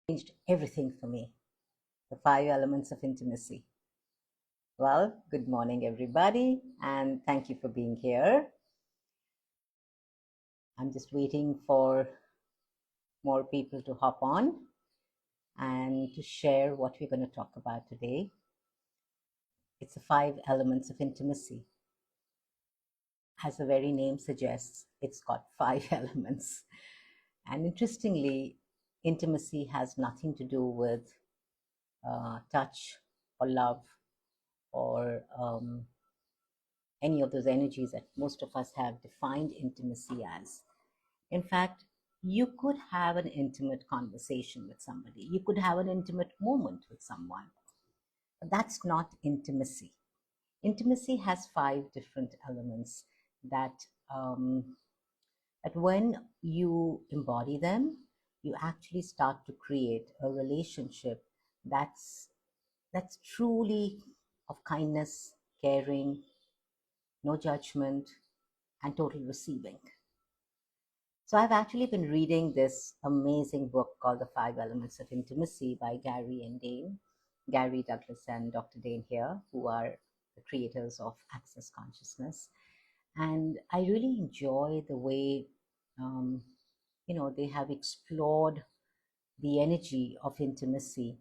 changed everything for me. The 5 elements of intimacy. Well, good morning, everybody, and thank you for being here. I'm just waiting for more people to hop on and to share what we're going to talk about today. It's the 5 elements of intimacy. As the very name suggests, it's got 5 elements. And interestingly, intimacy has nothing to do with touch or love or any of those energies that most of us have defined intimacy as. In fact, you could have an intimate conversation with somebody, you could have an intimate moment with someone, but that's not intimacy. Intimacy has 5 different elements that that when you embody them, you actually start to create a relationship that's truly of kindness, caring, no judgment, and total receiving. So I've actually been reading this amazing book called The 5 Elements of Intimacy by Gary Douglas and Dr. Dain Heer, who are the creators of Access Consciousness. And I really enjoy the way, they have explored the energy of intimacy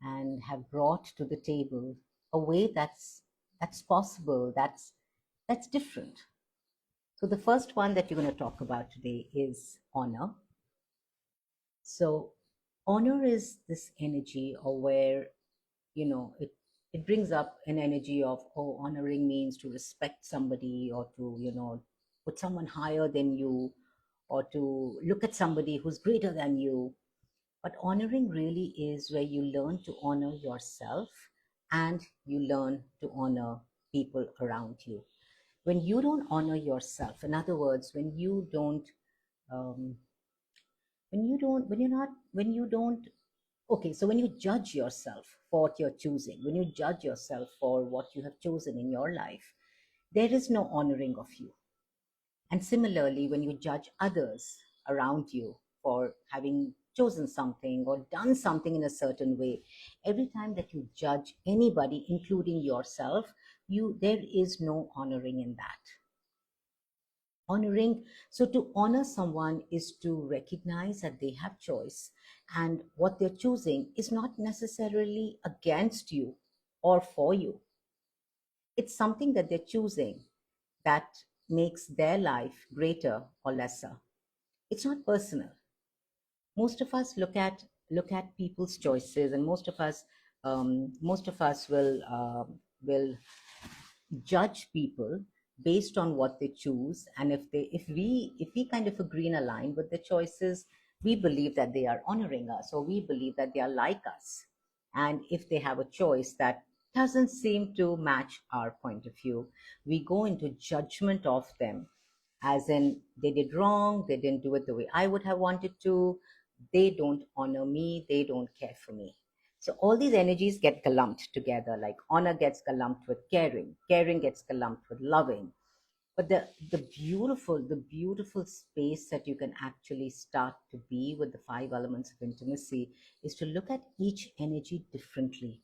and have brought to the table a way that's possible, that's different. So the first one that you're going to talk about today is honor. So honor is this energy, or where it brings up an energy of, oh, honoring means to respect somebody, or to put someone higher than you, or to look at somebody who's greater than you. But honoring really is where you learn to honor yourself and you learn to honor people around you. When you don't honor yourself, in other words, when you don't okay, so when you judge yourself for what you're choosing, when you judge yourself for what you have chosen in your life, there is no honoring of you. And similarly, when you judge others around you for having chosen something or done something in a certain way, every time that you judge anybody, including yourself, there is no honoring in that. Honoring, so to honor someone is to recognize that they have choice, and what they're choosing is not necessarily against you or for you. It's something that they're choosing that makes their life greater or lesser. It's not personal. Most of us look at people's choices, and most of us will judge people based on what they choose. And if we kind of agree and align with the choices, we believe that they are honoring us, or we believe that they are like us. And if they have a choice that doesn't seem to match our point of view, we go into judgment of them, as in, they did wrong, they didn't do it the way I would have wanted to, they don't honor me, they don't care for me. So all these energies get lumped together, like honor gets lumped with caring, caring gets lumped with loving. But the beautiful space that you can actually start to be with the 5 elements of intimacy is to look at each energy differently,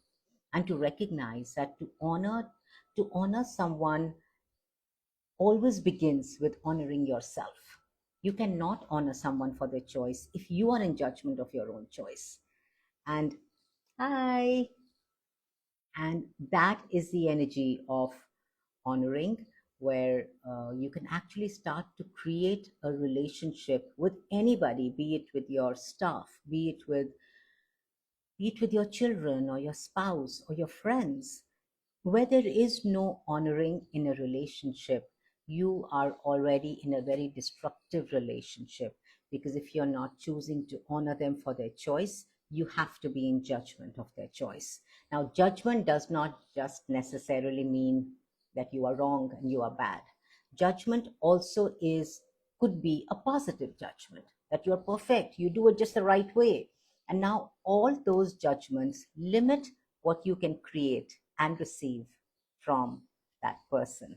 and to recognize that to honor someone always begins with honoring yourself. You cannot honor someone for their choice if you are in judgment of your own choice. And hi. And that is the energy of honoring, where you can actually start to create a relationship with anybody, be it with your staff, be it with your children or your spouse or your friends. Where there is no honoring in a relationship, you are already in a very destructive relationship, because if you're not choosing to honor them for their choice, you have to be in judgment of their choice. Now, judgment does not just necessarily mean that you are wrong and you are bad. Judgment also could be a positive judgment, that you're perfect, you do it just the right way. And now all those judgments limit what you can create and receive from that person.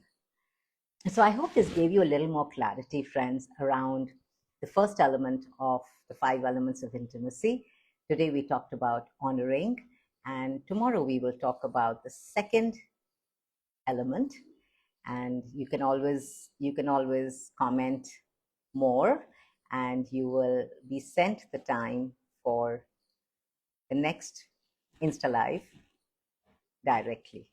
So I hope this gave you a little more clarity, friends, around the first element of the 5 elements of intimacy. Today we talked about honoring, and tomorrow we will talk about the second element. And you can always comment more, and you will be sent the time for the next Insta Live directly.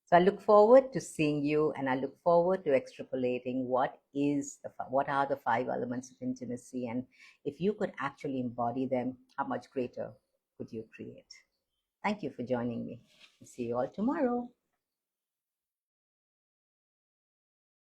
So I look forward to seeing you, and I look forward to extrapolating what are the five elements of intimacy, and if you could actually embody them, how much greater could you create? Thank you for joining me. See you all tomorrow.